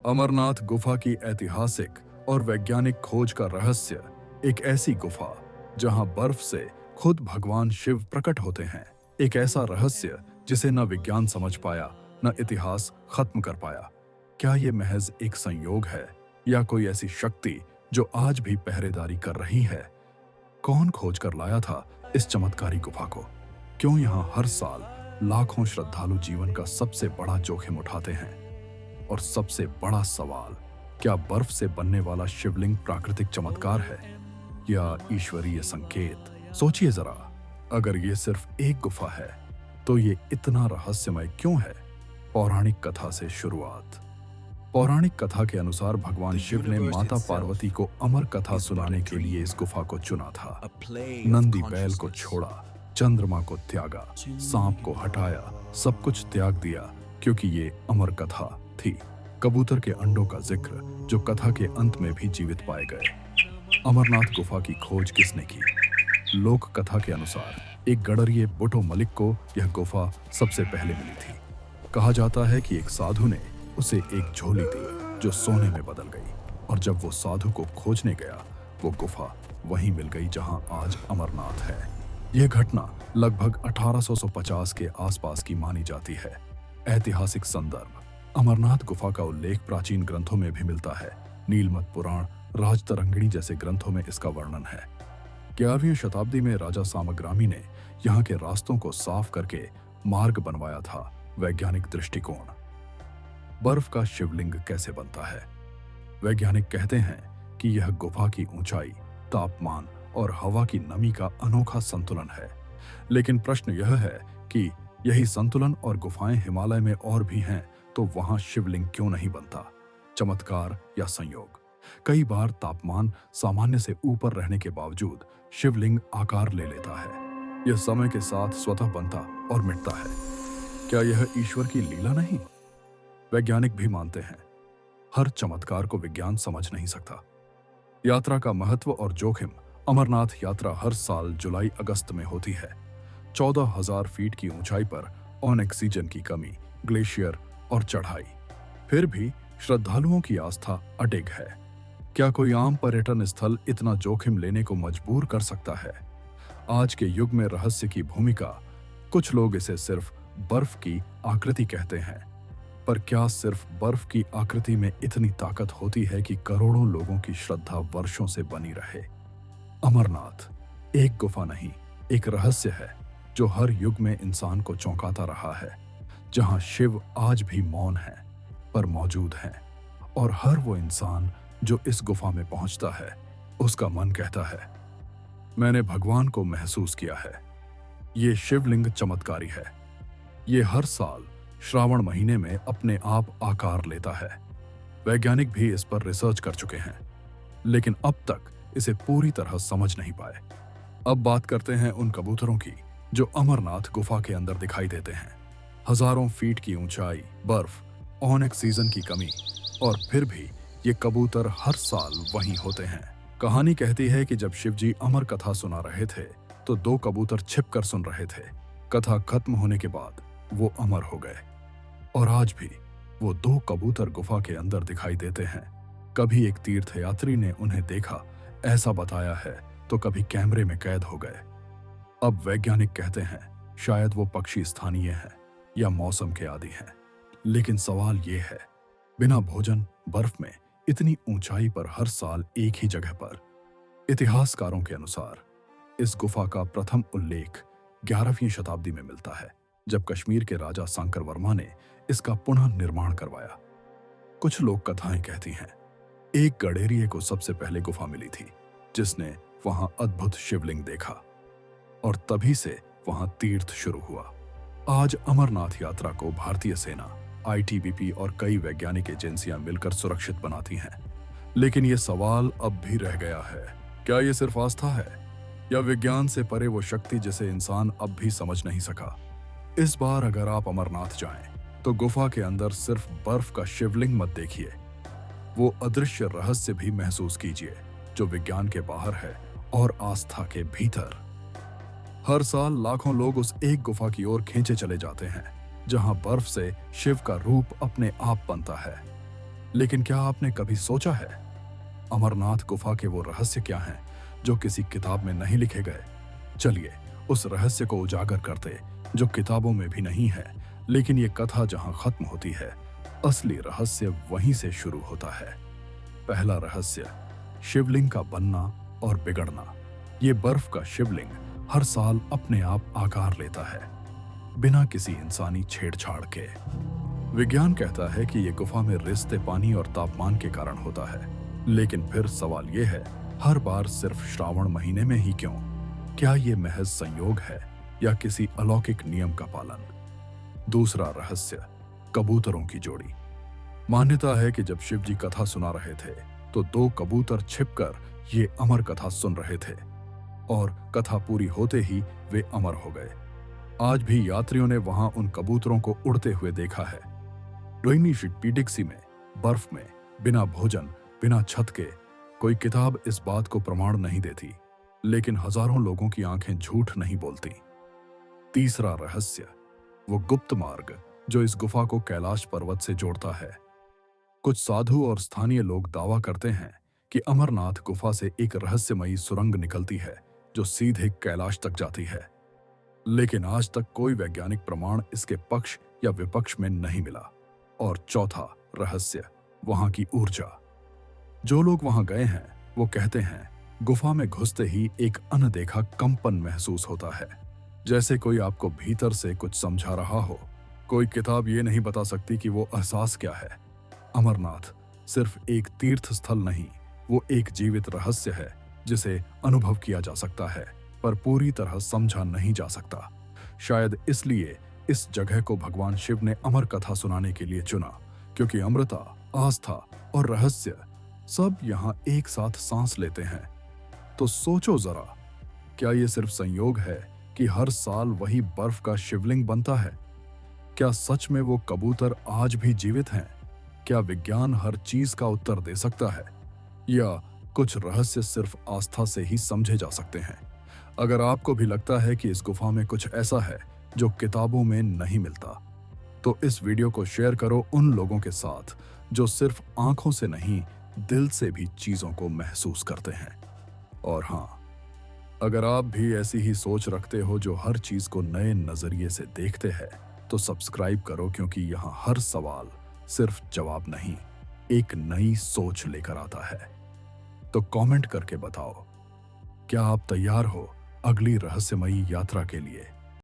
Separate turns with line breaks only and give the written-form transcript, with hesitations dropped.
अमरनाथ गुफा की ऐतिहासिक और वैज्ञानिक खोज का रहस्य एक ऐसी गुफा जहां बर्फ से खुद भगवान शिव प्रकट होते हैं। एक ऐसा रहस्य जिसे न विज्ञान समझ पाया न इतिहास खत्म कर पाया। क्या ये महज एक संयोग है या कोई ऐसी शक्ति जो आज भी पहरेदारी कर रही है? कौन खोज कर लाया था इस चमत्कारी गुफा को? क्यों यहाँ हर साल लाखों श्रद्धालु जीवन का सबसे बड़ा जोखिम उठाते हैं? और सबसे बड़ा सवाल, क्या बर्फ से बनने वाला शिवलिंग प्राकृतिक चमत्कार है या ईश्वरीय संकेत? सोचिए जरा, अगर ये सिर्फ एक गुफा है तो ये इतना रहस्यमय क्यों है? पौराणिक कथा से शुरुआत। पौराणिक कथा के अनुसार भगवान शिव ने माता पार्वती को अमर कथा सुनाने के लिए इस गुफा को चुना था। नंदी बैल को छोड़ा, चंद्रमा को त्यागा, सांप को हटाया, सब कुछ त्याग दिया क्योंकि ये अमर कथा थी। कबूतर के अंडों का जिक्र जो कथा के अंत में भी जीवित पाए गए। अमरनाथ गुफा की खोज किसने की? लोक कथा के अनुसार एक गडरिये बुटो मलिक को यह गुफा सबसे पहले मिली थी। कहा जाता है कि एक साधु ने उसे एक झोली दी जो सोने में बदल गई, और जब वो साधु को खोजने गया वो गुफा वहीं मिल गई जहां आज अमरनाथ है। यह घटना लगभग 1850 के आसपास की मानी जाती है। ऐतिहासिक संदर्भ। अमरनाथ गुफा का उल्लेख प्राचीन ग्रंथों में भी मिलता है। नीलमत पुराण, राजतरंगिणी जैसे ग्रंथों में इसका वर्णन है। 11वीं शताब्दी में राजा सामग्रामी ने यहाँ के रास्तों को साफ करके मार्ग बनवाया था। वैज्ञानिक दृष्टिकोण। बर्फ का शिवलिंग कैसे बनता है? वैज्ञानिक कहते हैं कि यह गुफा की ऊंचाई, तापमान और हवा की नमी का अनोखा संतुलन है। लेकिन प्रश्न यह है कि यही संतुलन और गुफाएं हिमालय में और भी हैं, तो वहां शिवलिंग क्यों नहीं बनता? चमत्कार या संयोग? कई बार तापमान सामान्य से ऊपर रहने के बावजूद शिवलिंग आकार ले लेता है। यह समय के साथ स्वतः बनता और मिटता है। क्या यह ईश्वर की लीला नहीं? वैज्ञानिक भी मानते हैं हर चमत्कार को विज्ञान समझ नहीं सकता। यात्रा का महत्व और जोखिम। अमरनाथ यात्रा हर साल जुलाई अगस्त में होती है। 14,000 फीट की ऊंचाई पर ऑक्सीजन की कमी, ग्लेशियर और चढ़ाई। फिर भी श्रद्धालुओं की आस्था अडिग है। क्या कोई आम पर्यटन स्थल इतना जोखिम लेने को मजबूर कर सकता है? आज के युग में रहस्य की भूमिका। कुछ लोग इसे सिर्फ बर्फ की आकृति कहते हैं, पर क्या सिर्फ बर्फ की आकृति में इतनी ताकत होती है कि करोड़ों लोगों की श्रद्धा वर्षों से बनी रहे? अमरनाथ एक गुफा नहीं, एक रहस्य है जो हर युग में इंसान को चौंकाता रहा है। जहां शिव आज भी मौन है पर मौजूद हैं, और हर वो इंसान जो इस गुफा में पहुंचता है उसका मन कहता है, मैंने भगवान को महसूस किया है। ये शिवलिंग चमत्कारी है। ये हर साल श्रावण महीने में अपने आप आकार लेता है। वैज्ञानिक भी इस पर रिसर्च कर चुके हैं, लेकिन अब तक इसे पूरी तरह समझ नहीं पाए। अब बात करते हैं उन कबूतरों की जो अमरनाथ गुफा के अंदर दिखाई देते हैं। हजारों फीट की ऊंचाई, बर्फ, ऑक्सीजन की कमी, और फिर भी ये कबूतर हर साल वहीं होते हैं। कहानी कहती है कि जब शिवजी अमर कथा सुना रहे थे तो 2 कबूतर छिपकर सुन रहे थे। कथा खत्म होने के बाद वो अमर हो गए, और आज भी वो 2 कबूतर गुफा के अंदर दिखाई देते हैं। कभी एक तीर्थयात्री ने उन्हें देखा, ऐसा बताया है, तो कभी कैमरे में कैद हो गए। अब वैज्ञानिक कहते हैं शायद वो पक्षी स्थानीय हैं या मौसम के आदी हैं। लेकिन सवाल ये है, बिना भोजन बर्फ में इतनी ऊंचाई पर हर साल एक ही जगह पर? इतिहासकारों के अनुसार इस गुफा का प्रथम उल्लेख 11वीं शताब्दी में मिलता है, जब कश्मीर के राजा सांकर वर्मा ने इसका पुनः निर्माण करवाया। कुछ लोक कथाएं कहती हैं एक गडेरिये को सबसे पहले गुफा मिली थी जिसने वहां अद्भुत शिवलिंग देखा, और तभी से वहां तीर्थ शुरू हुआ। आज अमरनाथ यात्रा को भारतीय सेना, आईटीबीपी और कई वैज्ञानिक एजेंसियां मिलकर सुरक्षित बनाती हैं। लेकिन यह सवाल अब भी रह गया है, क्या यह सिर्फ आस्था है या विज्ञान से परे वो शक्ति जिसे इंसान अब भी समझ नहीं सका? इस बार अगर आप अमरनाथ जाएं तो गुफा के अंदर सिर्फ बर्फ का शिवलिंग मत देखिए, वो अदृश्य रहस्य भी महसूस कीजिए जो विज्ञान के बाहर है और आस्था के भीतर। हर साल लाखों लोग उस एक गुफा की ओर खींचे चले जाते हैं जहां बर्फ से शिव का रूप अपने आप बनता है। लेकिन क्या आपने कभी सोचा है अमरनाथ गुफा के वो रहस्य क्या हैं जो किसी किताब में नहीं लिखे गए? चलिए उस रहस्य को उजागर करते जो किताबों में भी नहीं है, लेकिन ये कथा जहां खत्म होती है, असली रहस्य वहीं से शुरू होता है। पहला रहस्य, शिवलिंग का बनना और बिगड़ना। ये बर्फ का शिवलिंग हर साल अपने आप आकार लेता है, बिना किसी इंसानी छेड़छाड़ के। विज्ञान कहता है कि ये गुफा में रिसते पानी और तापमान के कारण होता है, लेकिन फिर सवाल ये है, हर बार सिर्फ श्रावण महीने में ही क्यों? क्या ये महज संयोग है या किसी अलौकिक नियम का पालन? दूसरा रहस्य, कबूतरों की जोड़ी। मान्यता है कि जब शिव जी कथा सुना रहे थे तो दो कबूतर छिपकर ये अमर कथा सुन रहे थे और कथा पूरी होते ही वे अमर हो गए। आज भी यात्रियों ने वहां उन कबूतरों को उड़ते हुए देखा है। रोहिणी पीडिक्सी में बर्फ में बिना भोजन, बिना छत के। कोई किताब इस बात को प्रमाण नहीं देती, लेकिन हजारों लोगों की आंखें झूठ नहीं बोलती। तीसरा रहस्य, वो गुप्त मार्ग जो इस गुफा को कैलाश पर्वत से जोड़ता है। कुछ साधु और स्थानीय लोग दावा करते हैं कि अमरनाथ गुफा से एक रहस्यमयी सुरंग निकलती है जो सीधे कैलाश तक जाती है, लेकिन आज तक कोई वैज्ञानिक प्रमाण इसके पक्ष या विपक्ष में नहीं मिला। और चौथा रहस्य, वहां की ऊर्जा। जो लोग वहां गए हैं वो कहते हैं गुफा में घुसते ही एक अनदेखा कंपन महसूस होता है, जैसे कोई आपको भीतर से कुछ समझा रहा हो। कोई किताब ये नहीं बता सकती कि वो एहसास क्या है। अमरनाथ सिर्फ एक तीर्थ स्थल नहीं, वो एक जीवित रहस्य है जिसे अनुभव किया जा सकता है पर पूरी तरह समझा नहीं जा सकता। शायद इसलिए इस जगह को भगवान शिव ने अमर कथा सुनाने के लिए चुना, क्योंकि अमृता, आस्था और रहस्य सब यहाँ एक साथ सांस लेते हैं। तो सोचो जरा, क्या ये सिर्फ संयोग है कि हर साल वही बर्फ का शिवलिंग बनता है? क्या सच में वो कबूतर आज भी जीवित हैं? क्या विज्ञान हर चीज का उत्तर दे सकता है, या कुछ रहस्य सिर्फ आस्था से ही समझे जा सकते हैं? अगर आपको भी लगता है कि इस गुफा में कुछ ऐसा है जो किताबों में नहीं मिलता, तो इस वीडियो को शेयर करो उन लोगों के साथ जो सिर्फ आंखों से नहीं, दिल से भी चीजों को महसूस करते हैं। और हाँ, अगर आप भी ऐसी ही सोच रखते हो जो हर चीज को नए नजरिए से देखते हैं, तो सब्सक्राइब करो, क्योंकि यहाँ हर सवाल सिर्फ जवाब नहीं, एक नई सोच लेकर आता है। तो कमेंट करके बताओ, क्या आप तैयार हो अगली रहस्यमयी यात्रा के लिए?